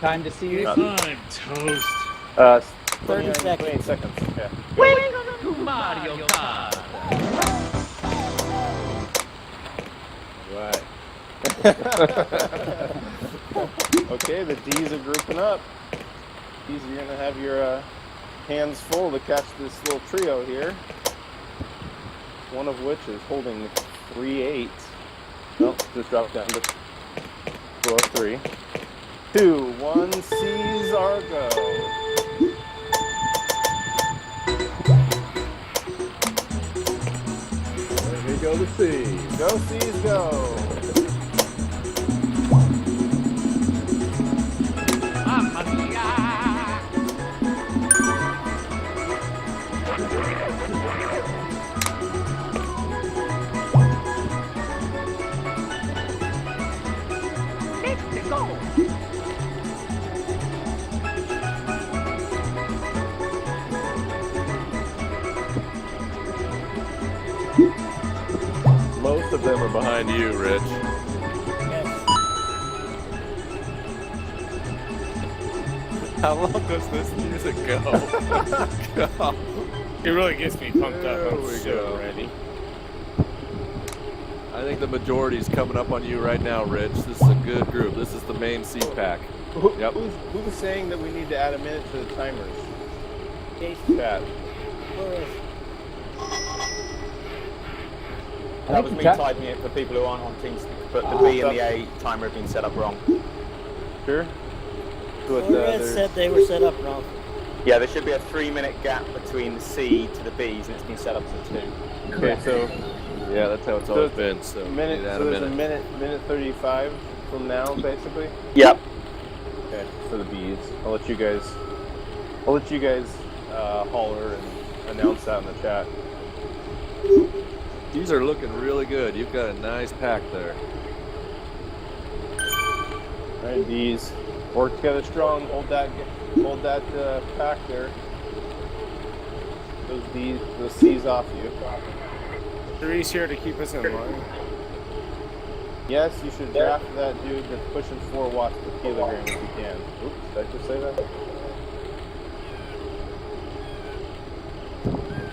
Time to see you. I'm toast. 30 seconds. 28 seconds. Yeah. Welcome to Mario Kart. Right. Okay, the D's are grouping up. D's, you're gonna have your hands full to catch this little trio here. One of which is holding 3-8. Nope, just drop down to 4-3. 2, 1, C's are go. Here we go to see. Go C's go. Most of them are behind you, Rich. How long does this music go? It really gets me pumped There up. I'm we so go. ready. I think the majority's coming up on you right now, Rich. This is a good group. This is the main C pack. Yep. Who's saying that we need to add a minute to the timers? Jason, Chat. where is That was me typing it for people who aren't on Teams, but the B and the A timer have been set up wrong. Sure. But, Flores said they were set up wrong. Yeah, there should be a 3-minute gap between the C to the B's, and it's been set up to 2. okay, so Yeah, that's how it's always been. So we minute. need to add So a there's minute. a minute 35 from now, basically. Yep. Okay, for the B's. I'll let you guys holler and announce that in the chat. These are looking really good. You've got a nice pack there. All right, D's, work together strong. Hold that pack there. Those D's, those C's off you. Three's here to keep us in line. Yes, you should draft that dude that's pushing 4 watts per kilogram if you can. Oops, did I just say that?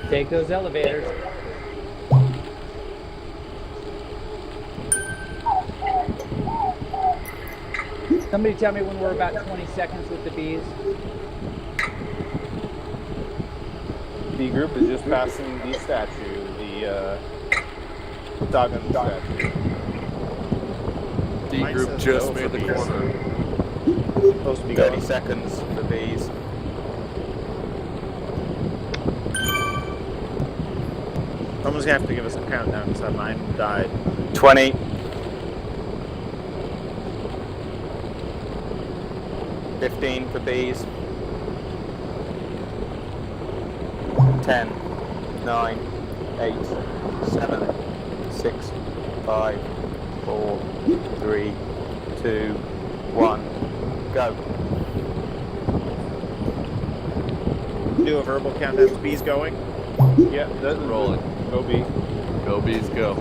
Take those elevators. Somebody tell me when we're about 20 seconds with the bees. D group is just passing the statue, the Doggin statue. D Mine group says just no made for the B's. corner. Supposed to be 30 going. seconds for B's. Someone's gonna have to give us a countdown because mine died. 20. 15 for B's. 10, 9, 8, 7, 6, 5, 4, 3, 2, 1, go. Do a verbal countdown. The B's going. Yeah, that's Rolling. Go B. Go Bees, go.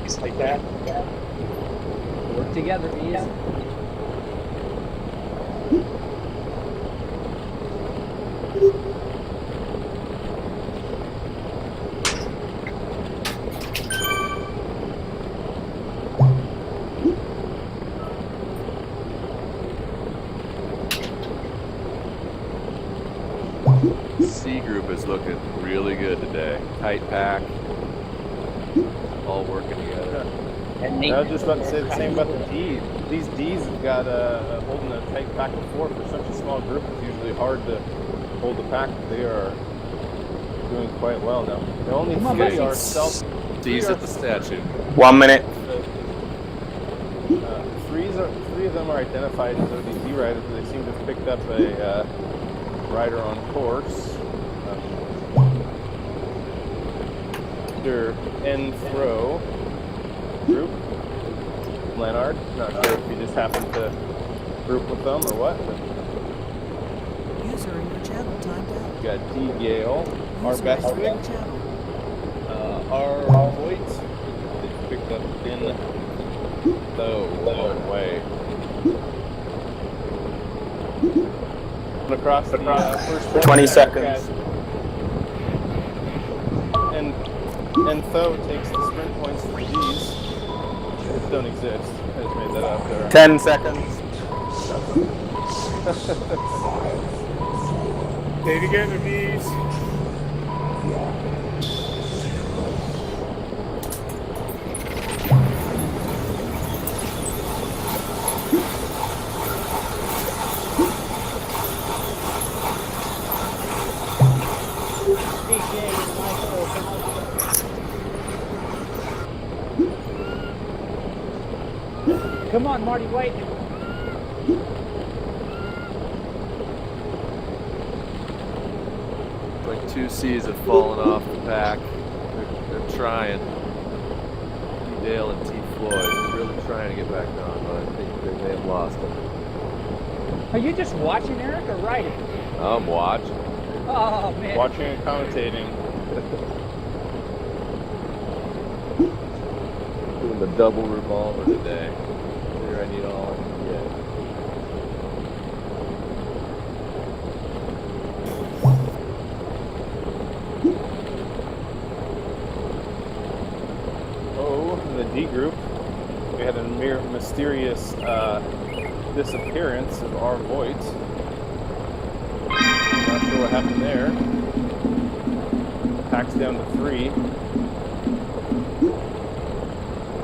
Just like that. Work together, bees. C group is looking really good today. Tight pack. All working together. I was just about to say the same about the D's. These D's have got holding a tight pack of 4 for such a small group. It's usually hard to hold the pack. They are doing quite well now. The only three are D's at the statue. 1 minute. Three of them are identified as ODZ riders. They seem to have picked up a rider on course. Their N throw group. Leonard, not sure if you just happened to group with them or what. But User in your channel timed out. we got D Gale, our User best in your wig, channel. our Voigt, picked up in the way. Across the first 20 seconds. And Tho takes the sprint points for the D's. Which don't exist. I just made that up there. 10 seconds. Stay together, bees. Come on, Marty White. Like 2 C's have fallen off the pack. They're trying. T. Dale and T. Floyd are really trying to get back on, but I think they may have lost it. Are you just watching, Eric, or riding? I'm watching. Oh, man. Watching and commentating. Doing the double revolver today. Here I need all I can get. Oh, in the D group, we had a mysterious disappearance of our Voight. Not sure what happened there. Pack's down to 3.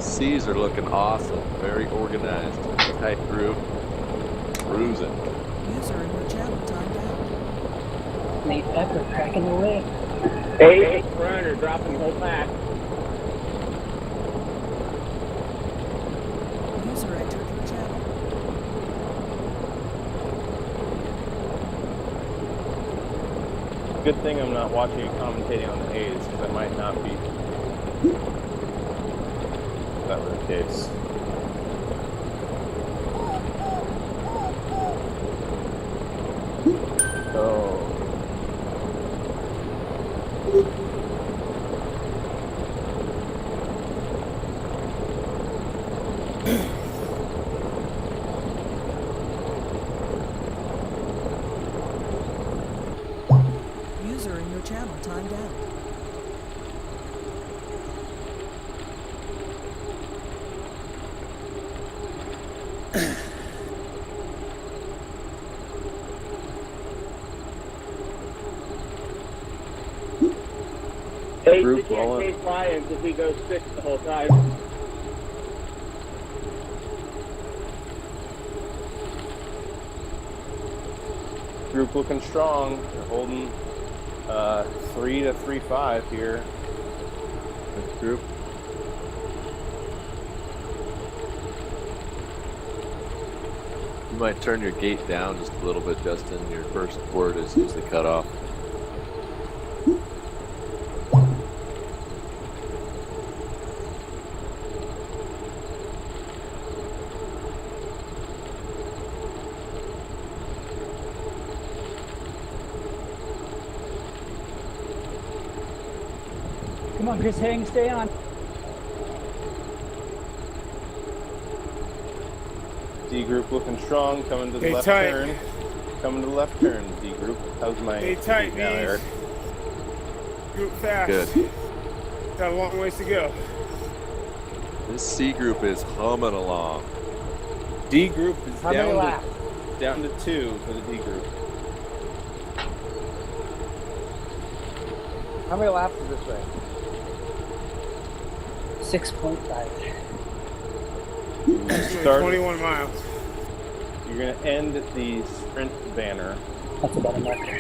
C's are looking awesome. Very organized. Tight group. Cruising. User in your channel timed out. Nate Pepper cracking the whip. 8 runner dropping the whole pack. User entered your channel. Good thing I'm not watching and commentating on the A's, because I might not be. If that were the case. Oh. User in your channel timed out. Group rolling. Chase Lions if we go 6 the whole time. Group looking strong. They're holding 3 to 3-5 here. This group. You might turn your gate down just a little bit, Justin. Your first word is usually cut off. Come on, Chris Hang, stay on. D group looking strong, coming to the Stay left tight. turn. Coming to the left turn, D group. How's my Stay tight, speed now, bees. Eric? Group fast. Good. Got a long ways to go. This C group is humming along. D group is How many laps? down to 2 for the D group. How many laps is this way? 6.5. Start- 21 miles. You're going to end the sprint banner. That's about a marker.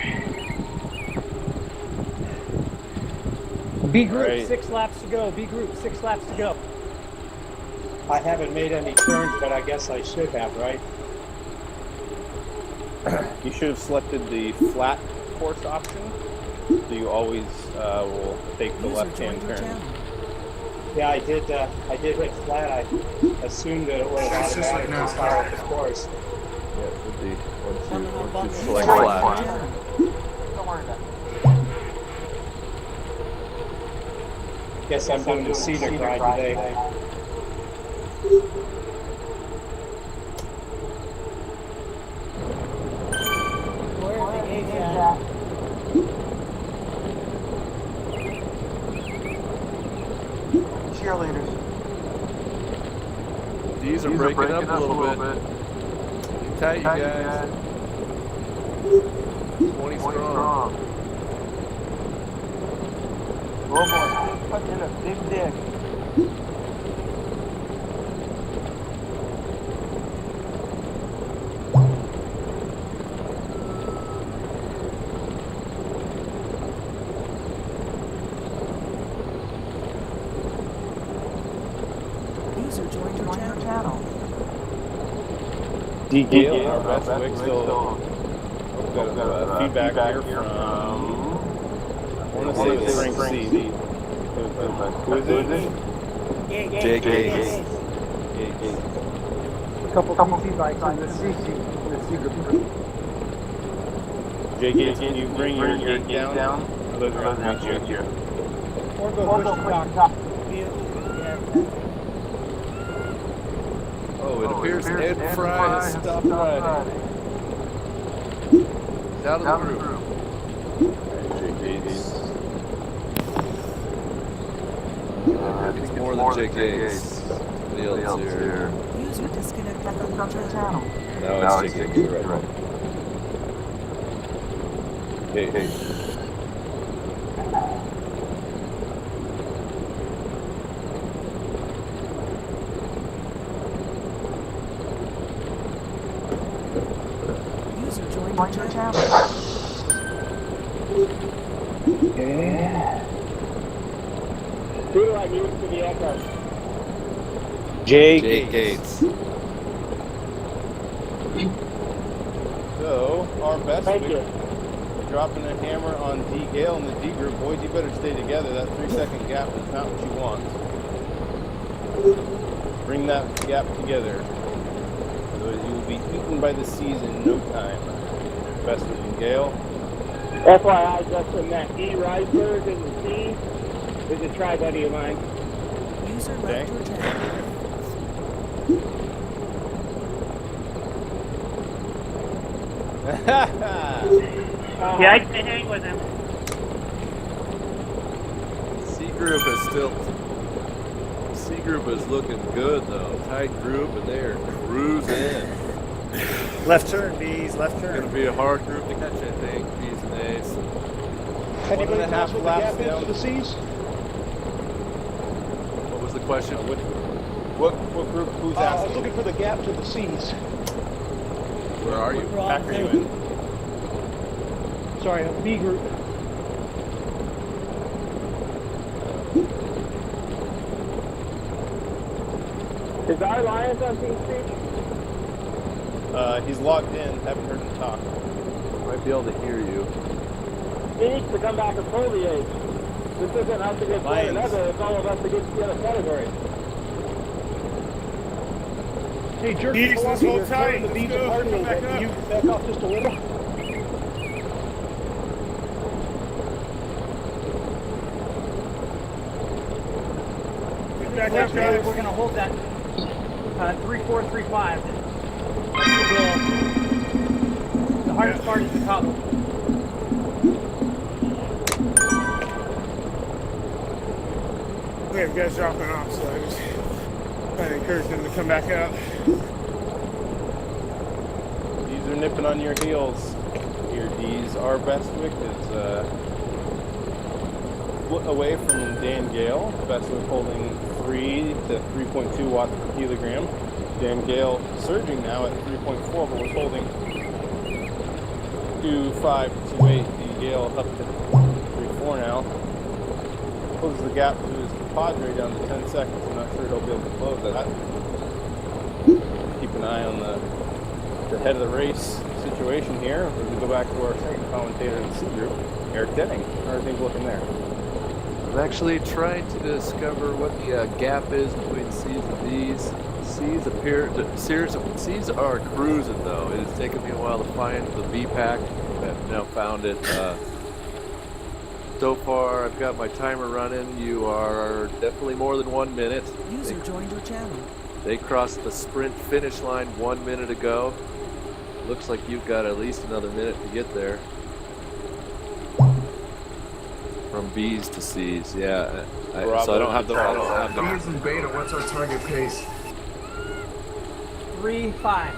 B group, Right. 6 laps to go. B group, 6 laps to go. I haven't made any turns, but I guess I should have, right? You should have selected the flat course option, so you always will take the User left-hand joined your turn. channel. Yeah, I did hit flat. I assumed that it would automatically follow the course. Yeah, it should be. Coming up on Once you the select inside. flat. Channel. Don't worry about it. Guess I'm doing the scenic ride today. Where are the gates at? Cheerleaders. These are breaking up a little bit. Hang tight, you guys. 20 strong. Oh boy, put in a big dig. User joined your channel. D. Gale, our best wick, still got feedback here from, I want to say it's Frank C. Who is it? Jake Gates. A couple bikes on the C group. Jake Gates, can you bring your gate down? Those are going to meet you. Or go push the top. Oh, it appears Ed Fry has stopped riding. He's out of the group. Jake Gates. I think it's more than Jake Gates. Somebody else here. User disconnected from your channel. No, it's Jake Gates. Right. Hey. User joined your channel. Who do I use for the aircraft? Jake Gates. So, our best Thank wick, you. dropping a hammer on D. Gale in the D group. Boys, you better stay together. That 3-second gap is not what you want. Bring that gap together. Otherwise, you will be eaten by the seas in no time. Best wick and Gale. FYI, Justin, that E. Riceberg in the sea is a tri-buddy of mine. User left your channel. Yeah, I can hang with him. C group is still. C group is looking good though. Tight group, and they are cruising. Left turn, bees. Left It's going turn. to be a hard group to catch, I think. B's and A's. 1.5 laps down. What was the question? What group? Who's asking? for the gap to the seas. Where are you? Pack are you in? Sorry, B group. Is our Lions on Team Speak? He's logged in. Haven't heard him talk. Might be able to hear you. He needs to come back and foliate. This isn't us against one Lions. another, it's all of us against the other category. Hey, Jerk, Bees, let's hold tight. the Let's bees go. apart a Come little back bit. up. Can you back off just a little? Get back up, guys. We're going to hold that 3435. The hardest part is the top. We have guys dropping off, so I just try to encourage them to come back up. These are nipping on your heels. Here, D's. Our best wick is foot away from Dan Gale. Best wick holding 3 to 3.2 watts per kilogram. Dan Gale surging now at 3.4, but was holding 2.5 to 2.8. D Gale up to 3.4 now. Closes the gap to his Padre down to 10 seconds. I'm not sure he'll be able to close that. Keep an eye on the head of the race situation here. As we go back to our second commentator in the C group, Eric Denning. How are things looking there? I'm actually trying to discover what the gap is between C's and D's. C's are cruising though. It has taken me a while to find the B pack. I've now found it. So far, I've got my timer running. You are definitely more than 1 minute. User joined your channel. They crossed the sprint finish line 1 minute ago. Looks like you've got at least another minute to get there. From B's to C's, yeah. So I don't have the. B's and beta, what's our target pace? 3-5.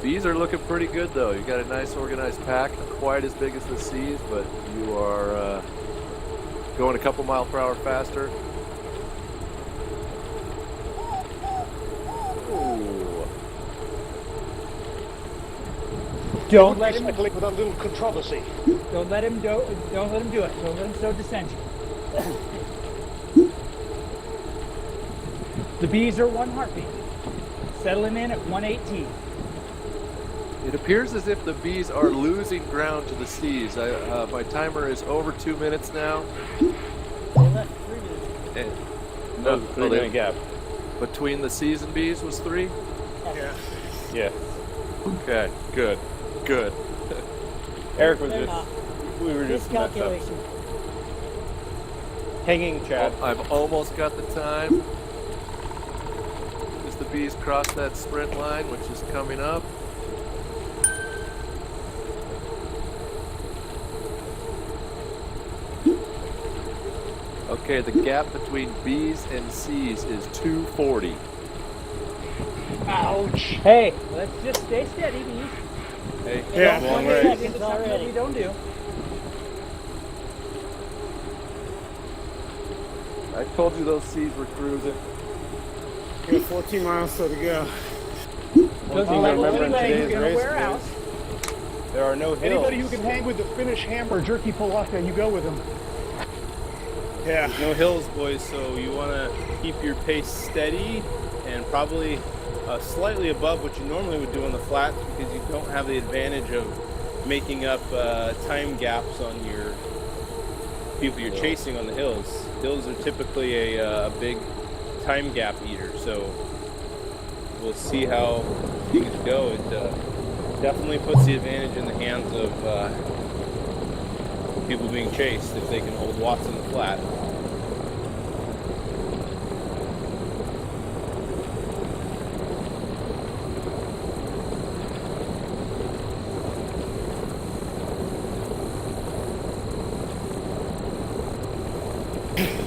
B's are looking pretty good though. You got a nice organized pack, not quite as big as the C's, but you are going a couple mile per hour faster. Ooh. Don't let him. With a little controversy. Don't let him do it. Don't let him sow dissension. The B's are 1 heartbeat. Settling in at 118. It appears as if the B's are losing ground to the C's. My timer is over 2 minutes now. They left 3 minutes. And, No, 3 minute gap. Between the C's and B's was 3? Yeah. Yeah. Okay, good. Eric was They're just. not. We were just messed up. Miscalculation. Hanging, Chad. I've almost got the time. As the B's cross that sprint line, which is coming up. Okay, the gap between B's and C's is 240. Ouch. Hey, let's just stay steady, B's. Hey, Yeah. Don't Long play way. seconds into It's something that already. we don't do. I told you those C's were cruising. We got 14 miles still to go. Those thing are to remember in anybody who's today's gonna race wear out. is there are no hills. Anybody who can hang with the Finnish hammer, jerky palaka, you go with them. Yeah. No hills, boys, so you want to keep your pace steady and probably slightly above what you normally would do on the flats because you don't have the advantage of making up time gaps on your people you're chasing on the hills. Hills are typically a big time gap eater, so we'll see how things go. It definitely puts the advantage in the hands of people being chased if they can hold watts in the flat.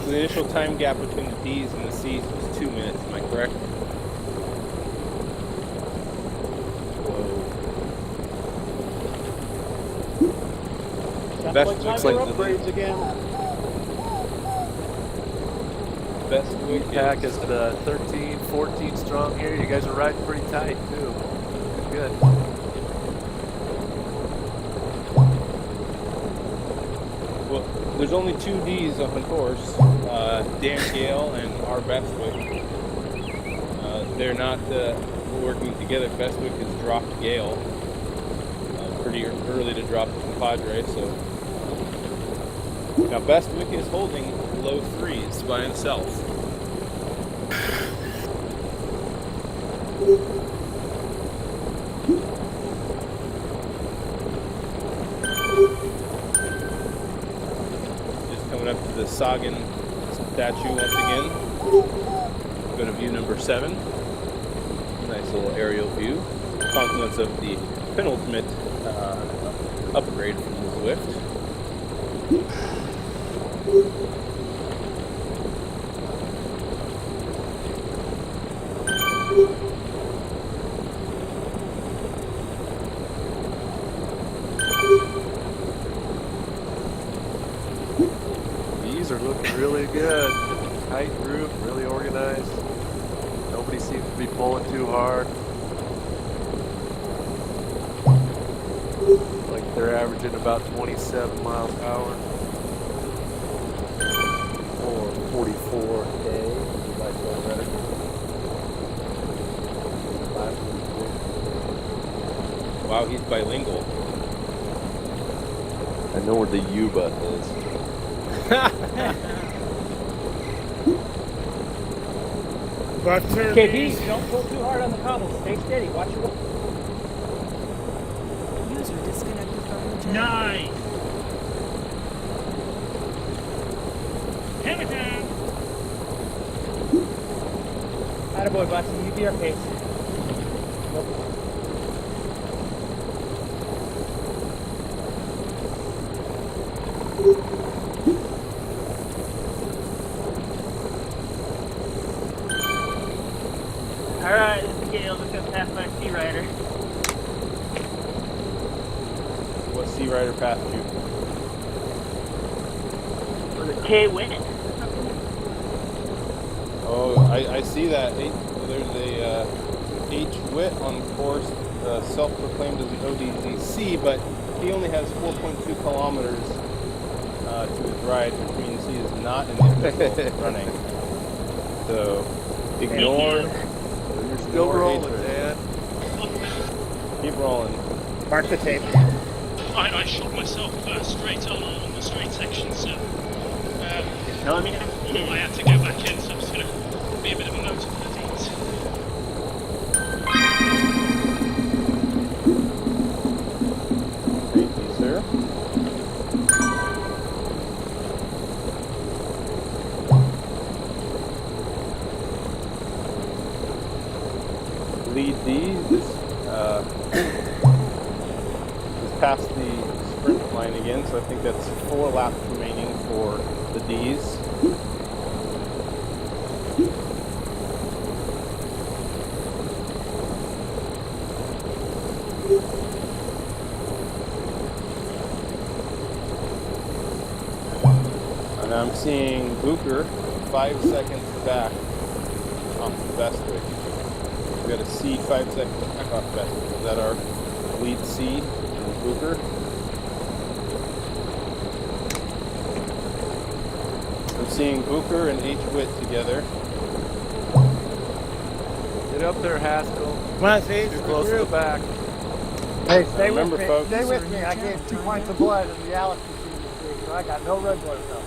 The initial time gap between the D's and the C's was 2 minutes, am I correct? Best looks like the upgrades again. best week Pack is at 13, 14 strong here. You guys are riding pretty tight too. Good. Well, there's only 2 D's on the course, Dan Gale and R. Bestwick. They're not working together. Bestwick has dropped Gale pretty early to drop the compadre, so now Bestwick is holding low 3s by himself. Just coming up to the Sagan statue once again. Go to view number 7. Nice little aerial view. Confluence of the penultimate upgrade from the Zwift. These are looking really good. Tight group, really organized. Nobody seems to be pulling too hard. Like they're averaging about 27 miles per hour. Or 44K, if you like that better. Wow, he's bilingual. I know where the U button is. Left turn. Okay, B's, don't pull too hard on the cobbles. Stay steady. Watch your. User disconnected from the channel. 9. Hammer time. Attaboy, Buster. You be our pace. Alright, this is Gale. Just gonna pass my Sea Rider. What Sea Rider passed you? Was it K Win? Oh, I see that. There's a H Wit on course, self-proclaimed as an ODZC, but he only has 4.2 kilometers to his ride, which means he is not in the official running. So ignore. You're still rolling, Dan. Keep rolling. Mark the tape. I shot myself straight on the straight section, so Telling me I had to go back in, so I'm just going to be a bit of a motor for the teams. Thank you, sir. Lead D is past the sprint line again, so I think that's 4 laps remaining for the D's. And I'm seeing Booker 5 seconds back off the Bestwick. We got a C 5 seconds back off Bestwick. Is that our lead C? Booker. I'm seeing Booker and H. Witt together. Get up there, Haskell. Come on, Steve. Too close to the back. Hey, stay Remember, with me. folks. Stay with me. I gave 2 pints of blood in the Alex machine this week, so I got no red blood cells.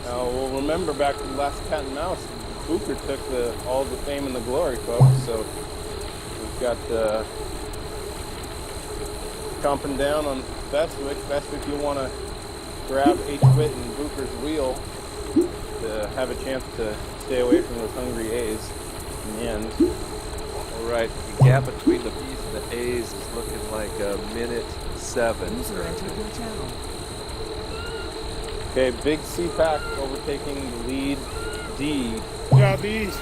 Now, we'll remember back to the last cat and mouse. Booker took all the fame and the glory, folks. So we've got chomping down on Bestwick. Bestwick, you'll want to grab H. Witt and Booker's wheel to have a chance to stay away from those hungry A's in the end. All right, the gap between the B's and the A's is looking like a minute 7. User entered your channel. Okay, big C-Pack overtaking the lead D. Yeah, these.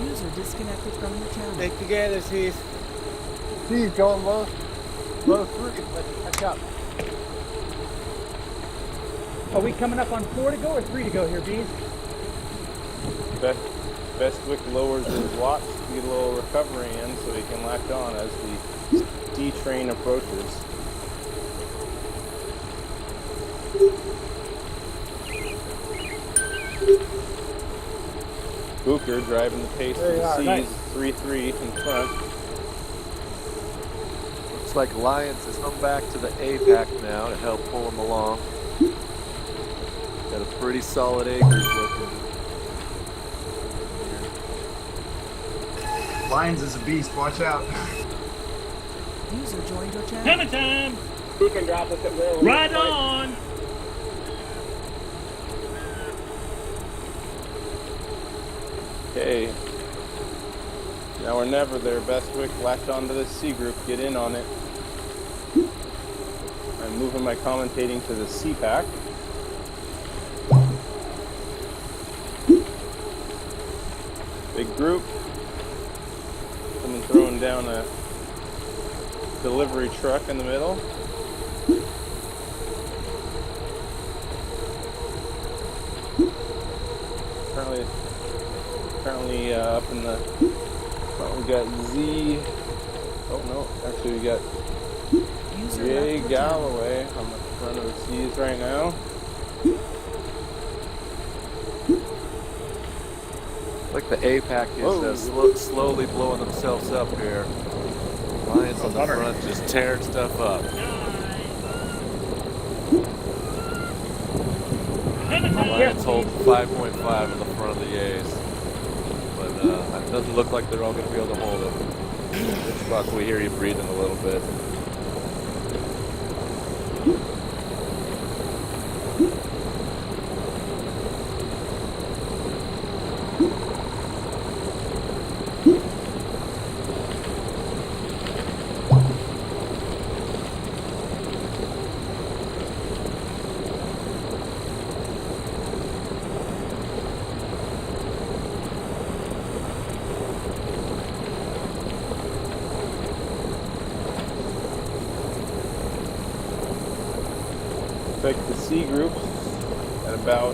User disconnected from your channel. Stick together, Steve. He's going low 3. Let's catch up. Are we coming up on 4 to go or 3 to go here, Bees? Bestwick lowers his watch to get a little recovery in so he can latch on as the D train approaches. Booker driving the pace for the C's, nice. 3-3 in front. Looks like Lyons has come back to the A pack now to help pull him along. Got a pretty solid A group looking. Lions is a beast, watch out. User joined your channel. Hammer time! You can drop us at will. Right on! Okay. Now or never there, Bestwick. Latch onto this C group, get in on it. I'm moving my commentating to the C pack. Big group. Someone throwing down a delivery truck in the middle. Apparently up in the front we got Z. Oh no, actually we got User Jay left your channel. Galloway on the front of the C's right now. Like the A pack is slowly blowing themselves up here. Lions on the front just tearing stuff up. Lions hold 5.5 in the front of the A's. But it doesn't look like they're all going to be able to hold it. Buck, we hear you breathing a little bit. Expect the C groups at about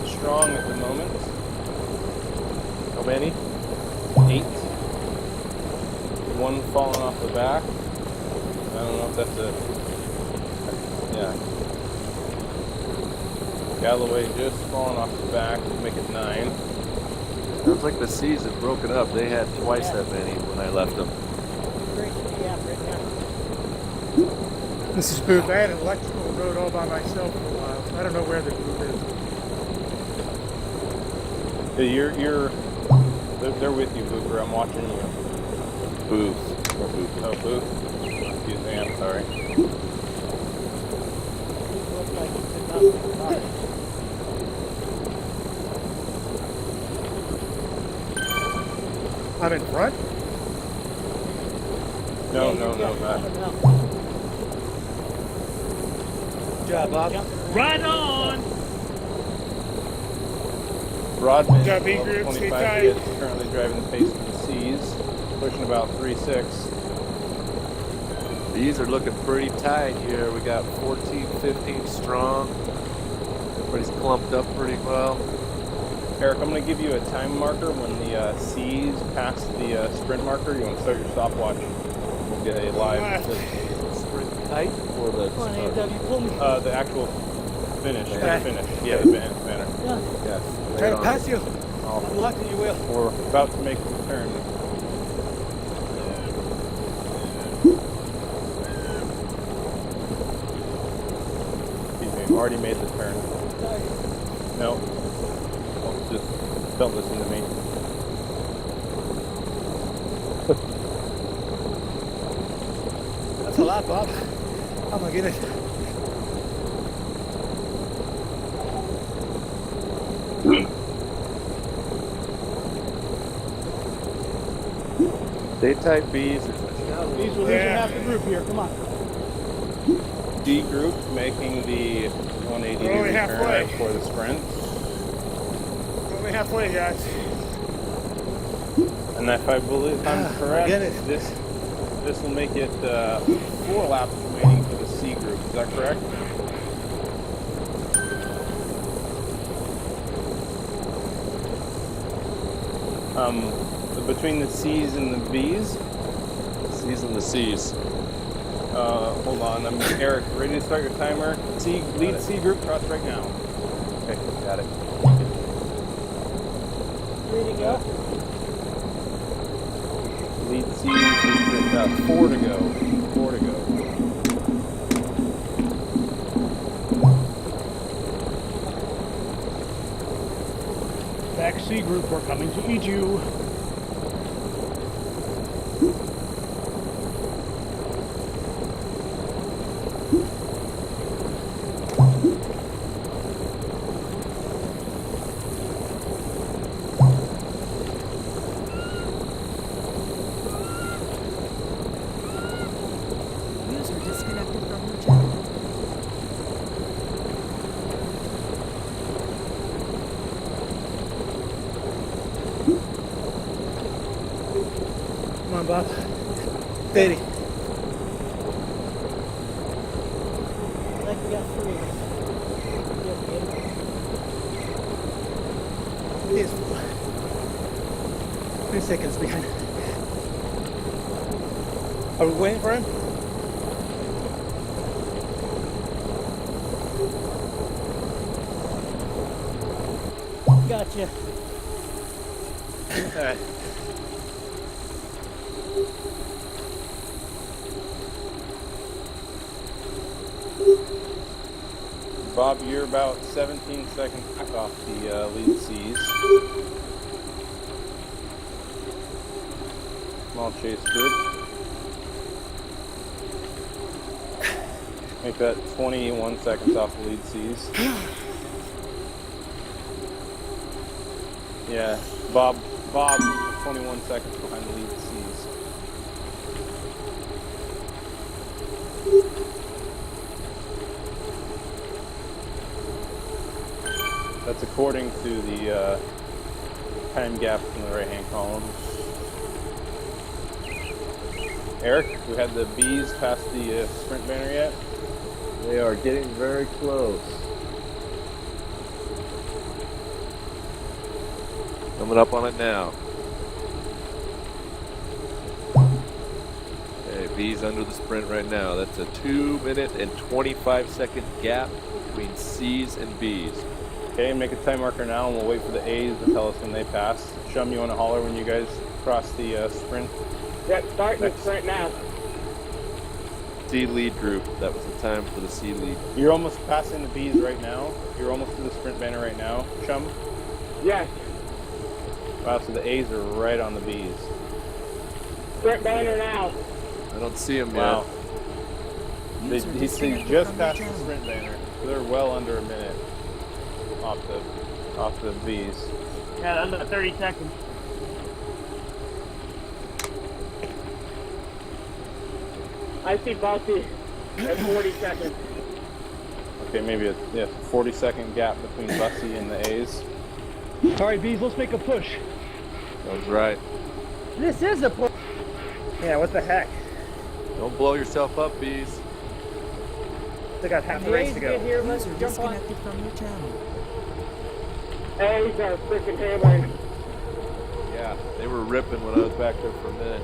8 strong at the moment. How many? 8. One falling off the back. I don't know if that's a... Yeah. Galloway just falling off the back to make it 9. Sounds like the C's have broken up. They had twice that many when I left them. This is Booth. I had an electrical road all by myself for a while, so I don't know where the group is. They're with you, Booper. I'm watching you. Booth. Oh, Booth. Excuse me, I'm sorry. I'm in front? No, not. Good job, Bob. Right on! Rodman, Good job, B group. Stay 25 tight. hits, currently driving the pace for the C's, pushing about 3.6. These are looking pretty tight here. We got 14, 15 strong. Everybody's clumped up pretty well. Eric, I'm going to give you a time marker when the C's pass the sprint marker. You want to start your stopwatch. We'll get a live Sprint tight or the the actual finish. The finish. Yeah, the banner. Yes. Trying to pass you. Oh, I'm lucky you will. we're about to make the turn. Excuse me, already made the turn. No. Oh, just don't listen to me. That's a lot, Bob. I'm gonna get it. Stay tight, B's. These will lose half the group here. Come on. D group making the 180 We're only return halfway. for the sprint. Only halfway, guys. And if I believe I'm correct, get it. this will make it 4 laps remaining for the C group. Is that correct? Between the C's and the B's. C's and the C's. Hold on, Eric, ready to start your timer? Lead C group, cross right now. Okay, got it. Ready to go? Lead C group, 4 to go. 4 to go. Back C group, we're coming to eat you. User disconnected from your channel. Come on, Bob. Steady. Like we got 3. He is 3 seconds behind. Are we waiting for him? Gotcha. Alright. Bob, you're about 17 seconds back off the lead C's. Small chase good. Make that 21 seconds off the lead C's. Yeah, Bob, 21 seconds behind the lead C's. That's according to the time gaps in the right-hand column. Eric, we had the B's past the sprint banner yet? They are getting very close. Coming up on it now. Okay, B's under the sprint right now. That's a 2 minute and 25 second gap between C's and B's. Okay, make a time marker now, and we'll wait for the A's to tell us when they pass. Shum, you want to holler when you guys cross the sprint? Yep, starting the sprint now. C lead group. That was the time for the C lead. You're almost passing the B's right now. You're almost to the sprint banner right now, Shum. Yes. Wow, so the A's are right on the B's. Sprint banner now. I don't see him Wow. yet. He just passed the sprint banner. So they're well under a minute off the B's. Yeah, under 30 seconds. I see Bussy at 40 seconds. Okay, maybe a 40-second gap between Bussy and the A's. All right, Bees, let's make a push. That was right. This is a push. Yeah, what the heck? Don't blow yourself up, B's. They got half the race to go. Here, let's User jump on. disconnected from your channel. A's are freaking hammering. Yeah, they were ripping when I was back there for a minute.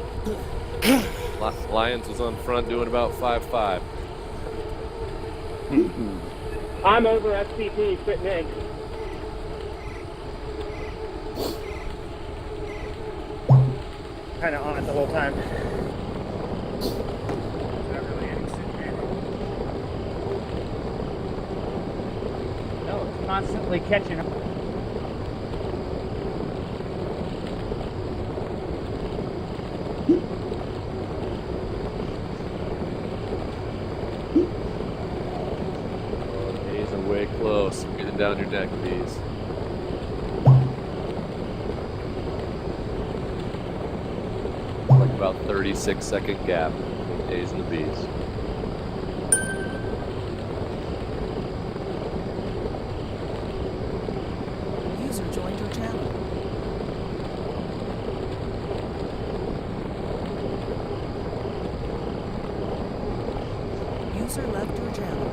Lions was on front doing about 5.5. I'm over SCP sitting in. Kind of on it the whole time. No, it's constantly catching up. A's are way close. Getting down your neck, B's. Like about 36-second gap between A's and the B's. User joined your channel. User left your channel.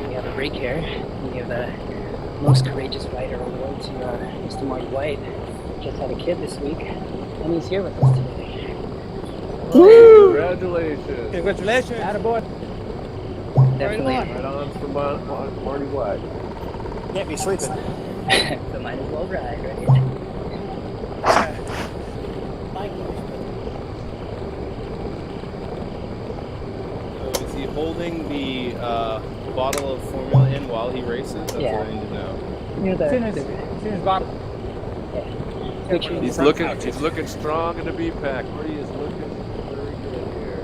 We have a break here. We have the most courageous rider on the road to Mr. Marty White. Just had a kid this week, and he's here with us today. Woo! Congratulations. Congratulations. Attaboy. Definitely. Right on for Marty White. Can't be sleeping. So might as well ride, right? So is he holding the bottle of formula in while he races? That's Yeah. what I need to know. Near the, It's in his bottom. Make sure He's looking strong in the B pack. Marty is looking very good here.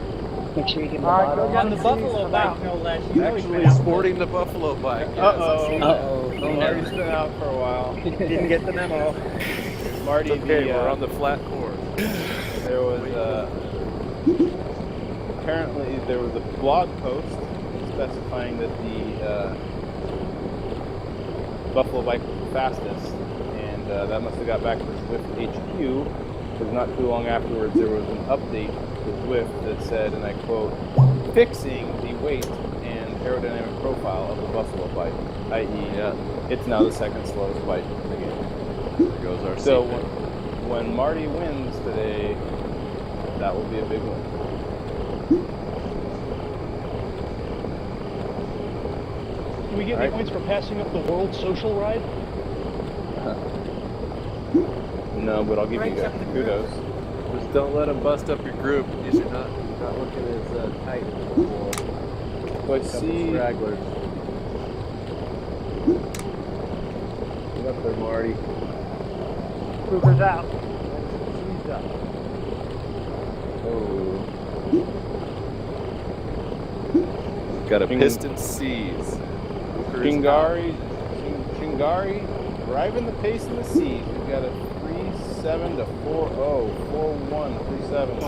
Make sure you give him the All right, bottle. go On the Buffalo bike, no less. You know he's been Actually out. sporting the Buffalo bike. Yes, Uh-oh. I see that. Uh-oh. Marty's been out for a while. Didn't get the memo. Marty, Okay, we're on the flat course. there was apparently there was a blog post specifying that the Buffalo bike was the fastest, and that must have got back to Zwift HQ, because not too long afterwards there was an update to Zwift that said, and I quote, fixing the weight and aerodynamic profile of the Buffalo bike, i.e. it's now the second slowest bike in the game. There goes our So secret. when Marty wins today, that will be a big win. Do we get any points for passing up the World Social Ride? No, but I'll give you guys kudos. Just don't let them bust up your group. You're not looking as tight as before. So I see. Stragglers. Get up there, Marty. Cooper's out. He's up. Oh. Got a piston C's. Chingari driving the pace in the C's. We've got a 3.7 to 4.0, 4.1, 3.7.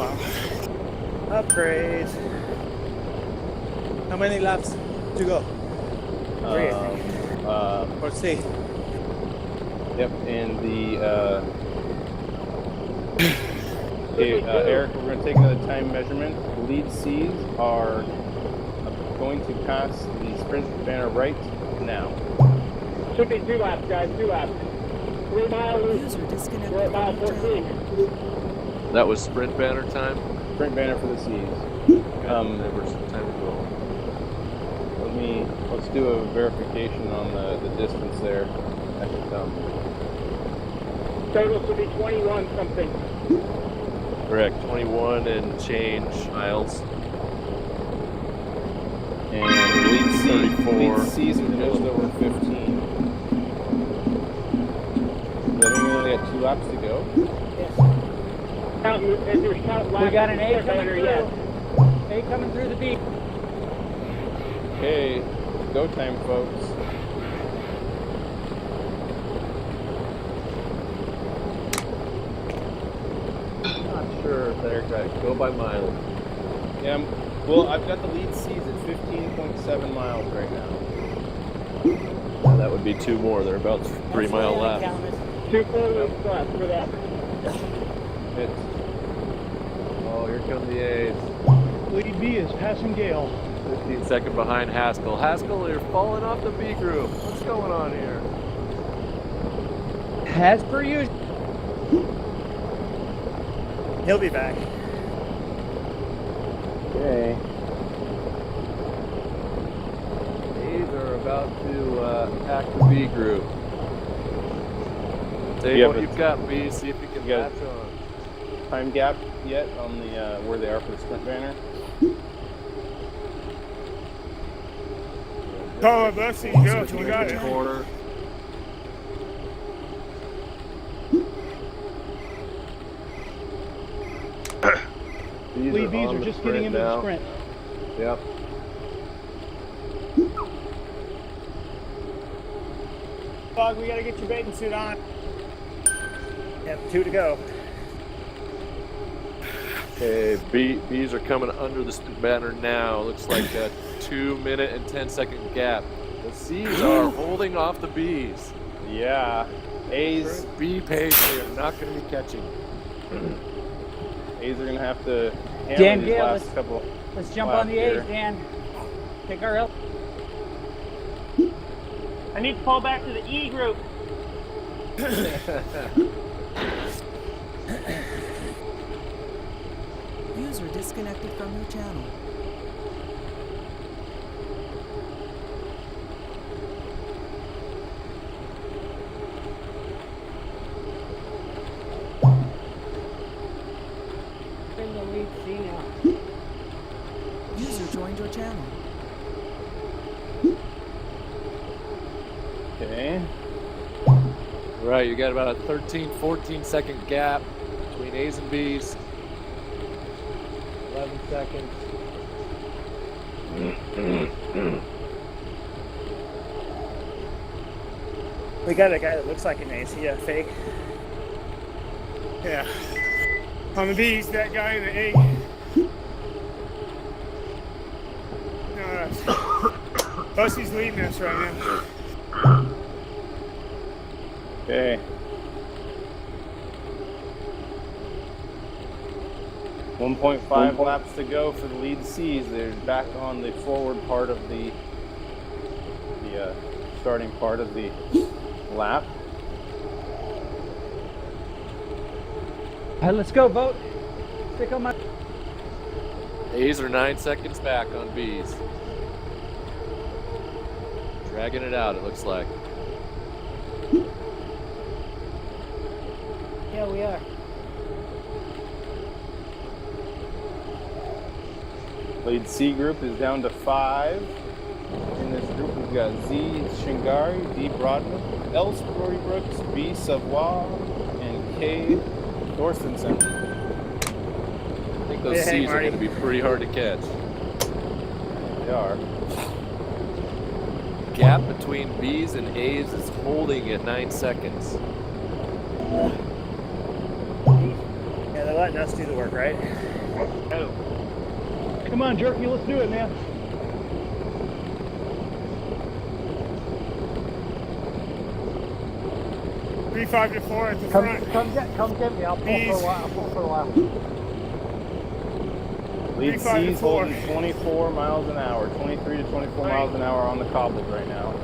Wow. Upgrade. How many laps to go? 3, I think. Or C. Yep, and the Okay, Eric, we're going to take another time measurement. The lead C's are going to pass the sprint banner right now. Should be 2 laps, guys, 2 laps. 3 miles. User disconnected. We're at mile from your 14. channel. That was sprint banner time? Sprint banner for the C's. There was some time to go. Let's do a verification on the distance there. That should come. Total should be 21 something. Correct, 21 and change miles. And lead 34. C's are just over 15. So I think we only got 2 laps to go. We got an A coming through. A coming through the B. Okay, go time, folks. Not sure if Eric got it. Go by mileage. Yeah, well, I've got the lead C's at 15.7 miles right now. Yeah, that would be 2 more. They're about 3 mile laps. 2 full laps for that. Oh, here come the A's. Lead B is passing Gale. 15 seconds behind Haskell. Haskell, you're falling off the B group. What's going on here? As per usual. He'll be back. Okay. A's are about to attack the B group. Say Yeah, what but- you've got, B. See if you can You match got- on. Time gap yet on the where they are for the sprint banner? Oh, that's you go. We got The it. corner. Lead B's on are the just getting into now. the sprint. Yep. Bog, we gotta get your bathing suit on. Yep, 2 to go. Okay, B's are coming under the sprint banner now. Looks like a 2 minute and 10 second gap. The C's are holding off the B's. Yeah. A's B pace, they are not going to be catching. A's are gonna have to handle Dan these Gale, last couple. Let's jump laps on the here. A's, Dan. Take our help. I need to fall back to the E group. User disconnected from your channel. In the lead C now. User joined your channel. Okay. Right, you got about a 13, 14 second gap between A's and B's. 11 seconds. We got a guy that looks like an ace. He a fake. Yeah. On the B's, that guy in the A. Busty's leading us right now. Okay. 1.5 laps to go for the lead C's. They're back on the forward part of the starting part of the lap. All right, let's go, vote. Stick on my. A's are 9 seconds back on B's. Dragging it out, it looks like. Yeah, we are. Lead C group is down to 5. In this group, we've got Z Shingari, D Broadman, L Storybrooks, B Savoy, and K Thorstensen. I think those C's are going to be pretty hard to catch. They are. Gap between B's and A's is holding at 9 seconds. Yeah, they're letting us do the work, right? Oh. Come on, Jerky, let's do it, man. 3-5 to 4 at the front. Come get me. I'll pull Bees. for a while. I'll pull for a while. Lead 3-5 to C's 4. holding 24 miles an hour, 23 to 24 miles an hour on the cobbles right now.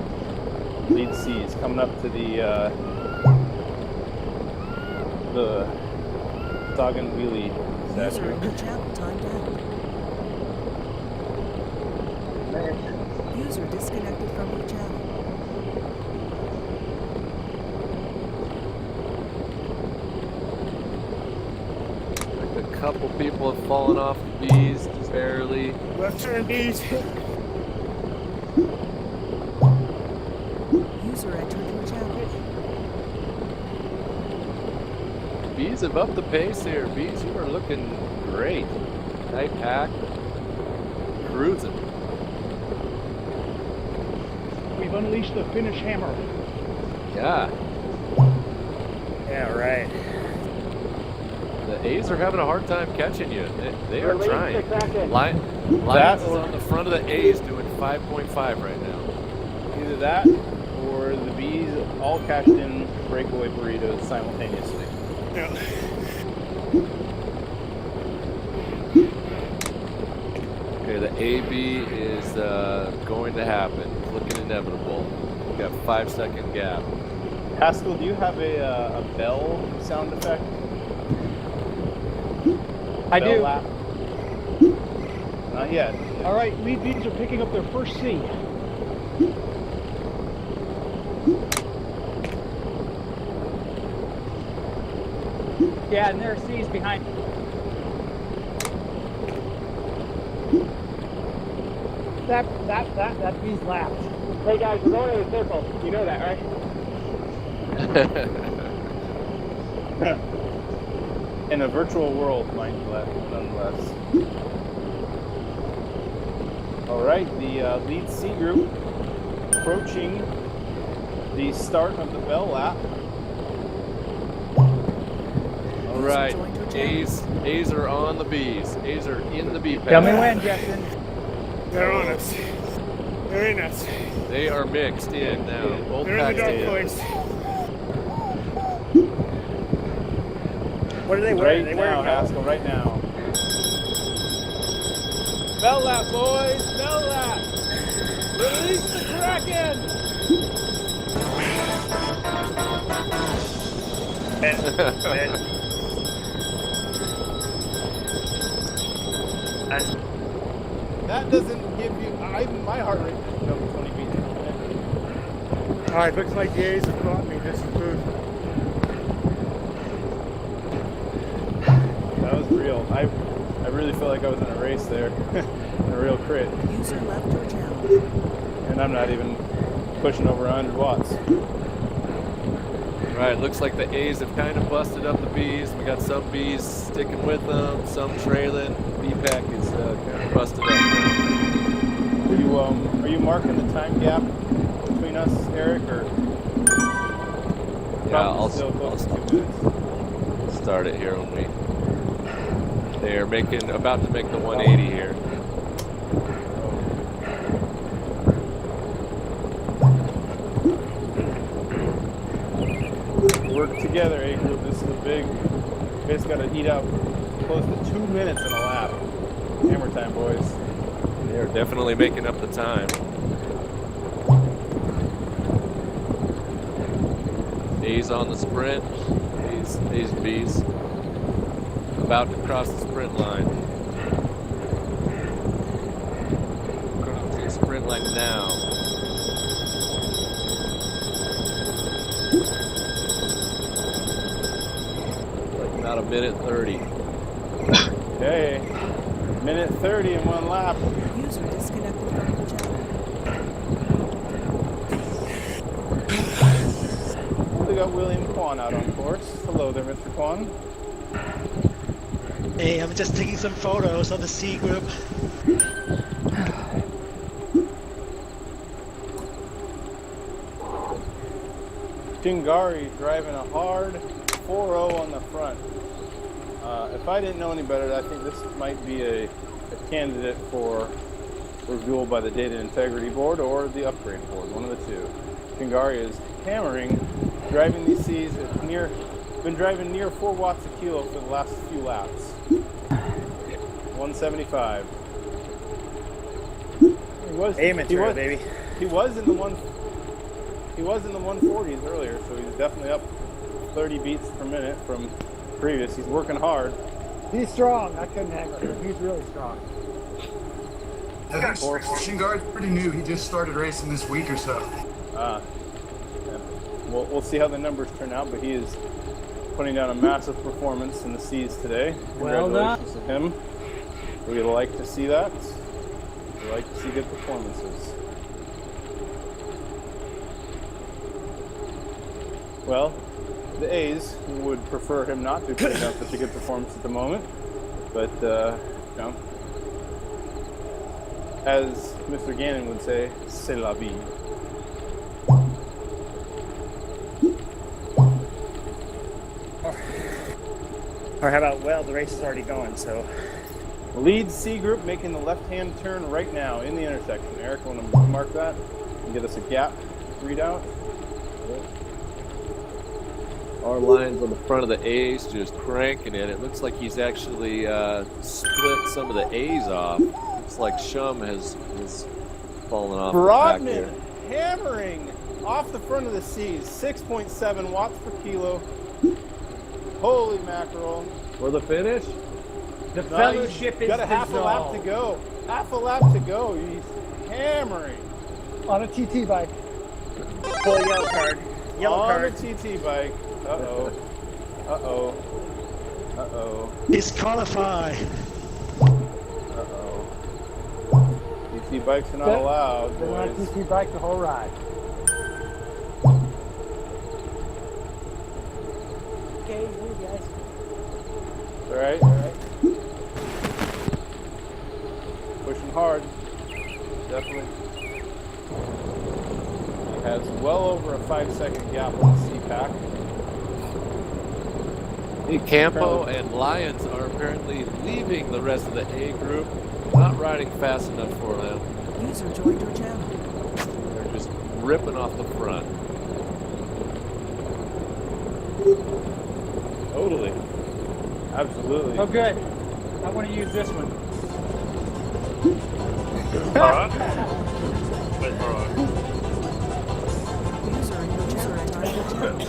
Lead C's coming up to the Sagan Wheelie User section. in your channel timed out. User disconnected from your channel. A couple people have fallen off the bees, just barely. Left turn bees. User entered your channel. Bees have upped the pace here. Bees, you are looking great. Tight pack. Cruising. We've unleashed the Finnish hammer. Yeah. Yeah, right. The A's are having a hard time catching you. They are Release trying. the Kraken. Lions That is or- on the front of the A's doing 5.5 right now. Either that or the bees all cashed in breakaway burritos simultaneously. Yeah. Okay, the AB is going to happen. It's looking inevitable. We've got a 5-second gap. Haskell, do you have a bell sound effect? I Bell do. lap? Not yet. All right, lead bees are picking up their first C. Yeah, and there are C's behind. That bee's lapped. Hey guys, we're going in a circle. You know that, right? In a virtual world, mind you, nonetheless. All right, the lead C group approaching the start of the bell lap. All right, A's are on the bees. A's are in the bee pack. Tell me when, Justin. They're on us. They're in us. They are mixed in now. Both They're in the packs dark in. place. What are they Right wearing? They now, wearing Haskell, right now. Bell lap, boys! Bell lap! Release the Kraken! That doesn't give you. My heart rate just jumped 20 beats per minute. All right, looks like the A's have brought me this food. That was real. I really feel like I was in a race there, in a real crit, User left your channel. and I'm not even pushing over 100 watts. Right, looks like the A's have kind of busted up the bees. We got some bees sticking with them, some trailing. Bee pack is kind of busted up now. Are you marking the time gap between us, Eric, or? Yeah, I'll still close to 2 minutes. start it here when we. They are about to make the 180 here. Work together, A group. This is a big. You guys got to eat out close to 2 minutes in a lap. Hammer time, boys. They are definitely making up the time. A's on the sprint. A's bees. About to cross the sprint line. Crossing the sprint line now. Like about a minute 30. Okay. Minute 30 in one lap. User disconnected from your channel. We got William Kwan out on course. Hello there, Mr. Kwan. Hey, I'm just taking some photos of the C group. Chingari driving a hard 4.0 on the front. If I didn't know any better, I think this might be a candidate for review by the Data Integrity Board or the Upgrade Board, one of the two. Chingari is hammering driving these C's at been driving near 4 watts a kilo for the last few laps. 175. Aiming through it, baby. He was in the 140s earlier, so he's definitely up 30 beats per minute from previous. He's working hard. He's strong. I couldn't hang with him. He's really strong. I think Shingar's pretty new. He just started racing this week or so. Yeah. We'll see how the numbers turn out, but he is putting down a massive performance in the C's today. Well done. Congratulations to him. We'd like to see that. We like to see good performances. Well, the A's would prefer him not to put down such a good performance at the moment, but as Mr. Gannon would say, c'est la vie. Or how about, well, the race is already going, so. Lead C group making the left-hand turn right now in the intersection. Eric, want to mark that and get us a gap readout? Our line's on the front of the A's just cranking it. It looks like he's actually split some of the A's off. Looks like Shum has fallen off Broadman the back here. hammering off the front of the C's. 6.7 watts per kilo. Holy mackerel. For the finish? The fellowship is got a half a lap to go. Half a lap to go. He's hammering. On a TT bike. Full yellow card. Yellow on card. a TT bike. Uh-oh. Uh-oh. Uh-oh. Disqualify. Uh-oh. TT bikes are not allowed, Been on a boys. TT bike the whole ride. Okay, you guys. All right, all right. Pushing hard. Definitely. He has well over a 5-second gap on the C-Pack. Campo and Lyons are apparently leaving the rest of the A group. Not riding fast enough for them. User joined your channel. They're just ripping off the front. Totally. Absolutely. Oh, good. I want to use this one. Alright. User in your channel.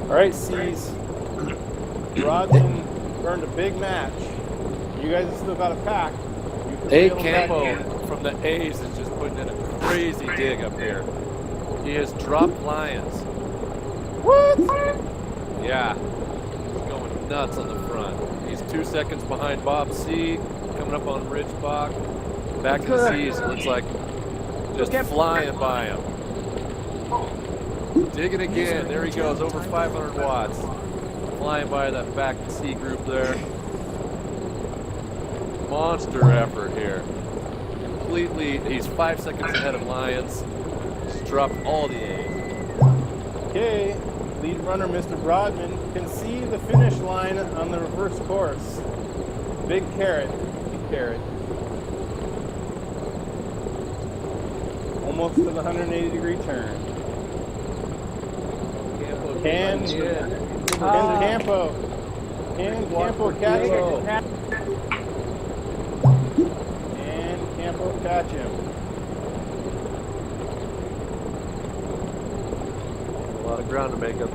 All right, C's. Rodman burned a big match. You guys have still got a pack. A Campo from the A's is just putting in a crazy dig up here. He has dropped Lyons. What? Yeah. He's going nuts on the front. He's 2 seconds behind Bob C. Coming up on Rich Bach. Back to the C's. It looks like just flying by him. Digging again. There he goes. Over 500 watts. Flying by that back C group there. Monster effort here. Completely. He's 5 seconds ahead of Lyons. Just dropped all the A's. Okay. Lead runner, Mr. Broadman, can see the finish line on the reverse course. Big carrot. Big carrot. Almost to the 180-degree turn. Can Campo catch him? And Campo catch him. A lot of ground to make up.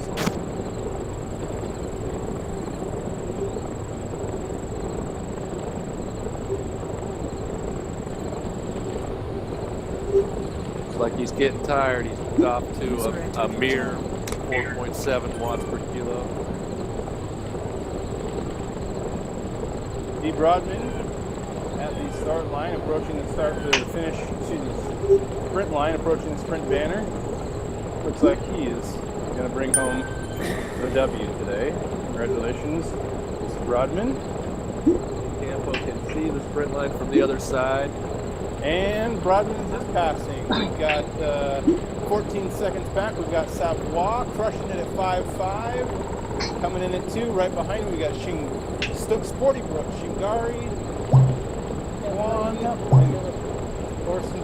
Looks like he's getting tired. He's dropped to a mere 4.7 watts per kilo. D. Broadman at the start line, approaching the sprint line, approaching the sprint banner. Looks like he is going to bring home the W today. Congratulations, Mr. Broadman. Campo can see the sprint line from the other side. And Broadman is just passing. We've got 14 seconds back. We've got Savoie crushing it at 5.5. Coming in at 2. Right behind him, we got Sportybrook, Shingari, Juan, and Orson.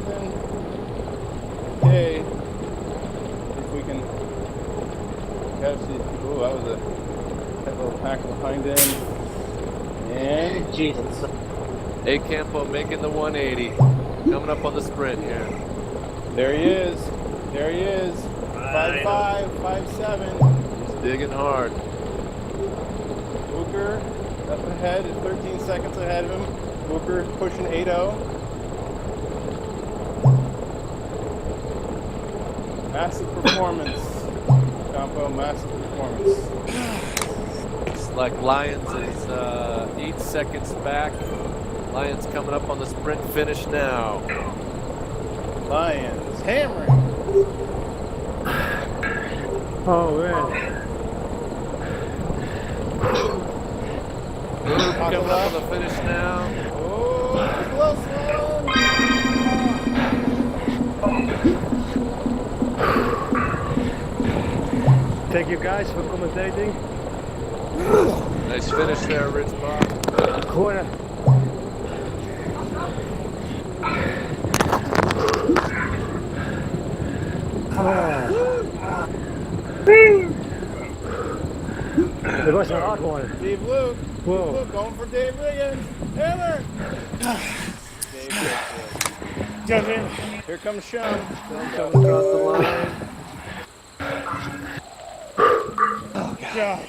Okay. can catch these. Oh, that was a little pack behind him. And Jesus. A Campo making the 180. Coming up on the sprint here. There he is. There he is. 5.5, 5.7. He's digging hard. Booker up ahead, 13 seconds ahead of him. Booker pushing 8.0. Massive performance. Campo, massive performance. It's like Lions is 8 seconds back. Lions coming up on the sprint finish now. Lions hammering. Oh, man. Coming up on the finish now. Oh, close one. Thank you guys for commentating. Nice finish there, Rich Bob. Corner. It was a hard one. Dave Luke. Whoa. Dave Luke going for Dave Wiggins. Hammer. Dave Wiggins. Here comes Sean. Coming across the line. Oh, God.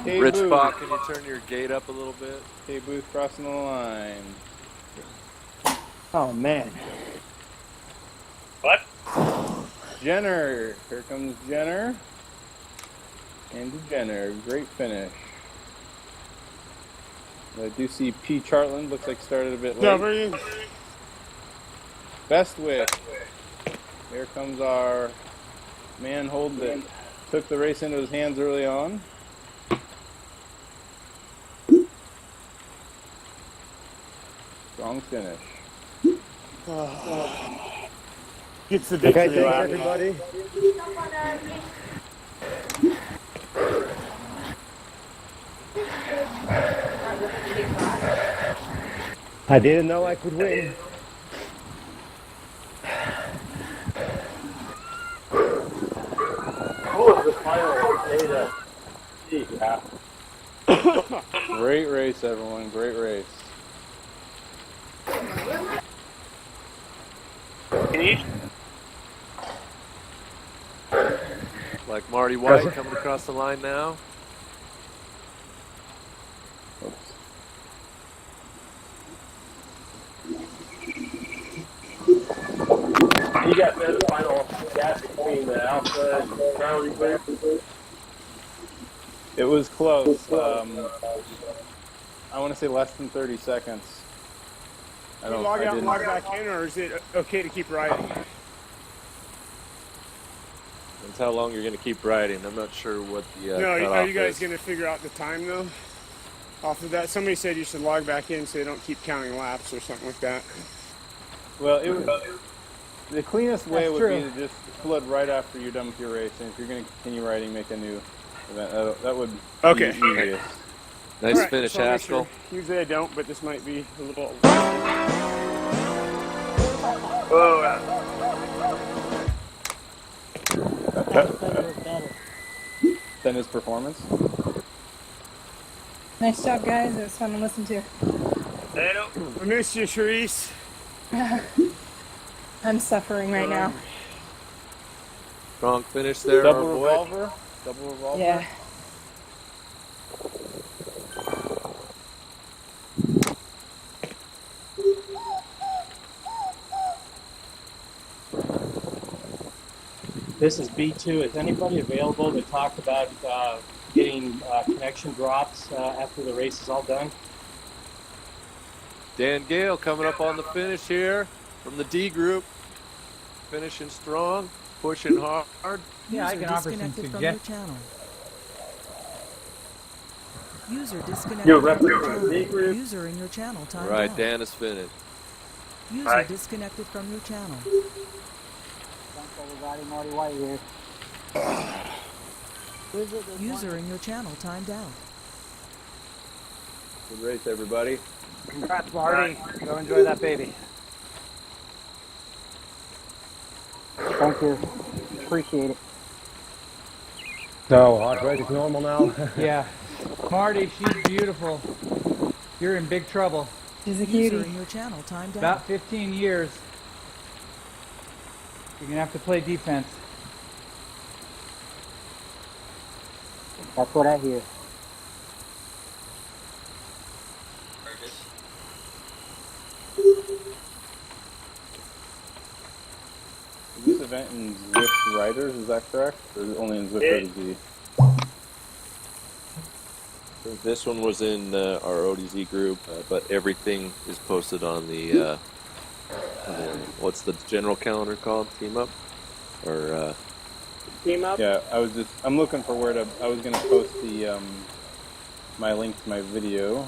Rich Bob, can you turn your gate up a little bit? K Booth crossing the line. Oh, man. What? Jenner. Here comes Jenner. Andy Jenner. Great finish. I do see P. Chartland. Looks like started a bit late. Bestwick. Here comes our man Hold that took the race into his hands early on. Strong finish. Gets the victory. Okay, thanks everybody. I didn't know I could win. Great race, everyone. Great race. Like Marty White coming across the line now. You got the final gap between the Alpha and Charlie there? It was close. I want to say less than 30 seconds. Can you log out and log back in, or is it okay to keep riding? That's how long you're going to keep riding. I'm not sure what the No, are you guys is. going to figure out the time, though? Off of that, somebody said you should log back in so they don't keep counting laps or something like that. Well, the cleanest way would be to just flood right after you're done with your race, and if you're going to continue riding, make a new event. That would be easiest. Nice right, finish, so Haskell. Sure. Usually I don't, but this might be a little... Then his performance. Nice job, guys. It was fun to listen to. I missed you, Charisse. I'm suffering right now. Strong finish there. Double revolver. Double revolver. Yeah. This is B2. Is anybody available to talk about getting connection drops after the race is all done? Dan Gale coming up on the finish here from the D group. Finishing strong, pushing hard. Yeah, I can offer some suggestions. User disconnected from your channel. User in your channel timed Right, out. Dan is finished. User disconnected from your channel. Marty White here. User in your channel timed out. Good race, everybody. Congrats, Marty. Go enjoy that baby. too. Appreciate it. So, heart rate is normal now? Yeah. Marty, she's beautiful. You're in big trouble. She's a User cutie. in your channel timed out. About 15 years. You're gonna have to play defense. That's what I hear. Is this event in Zwift Riders, is that correct? Or is it only in Zwift ODZ? This one was in our ODZ group, but everything is posted on the what's the general calendar called? Team Up? Or Team Up? Yeah, I'm looking for where to, I was going to post the, my link to my video.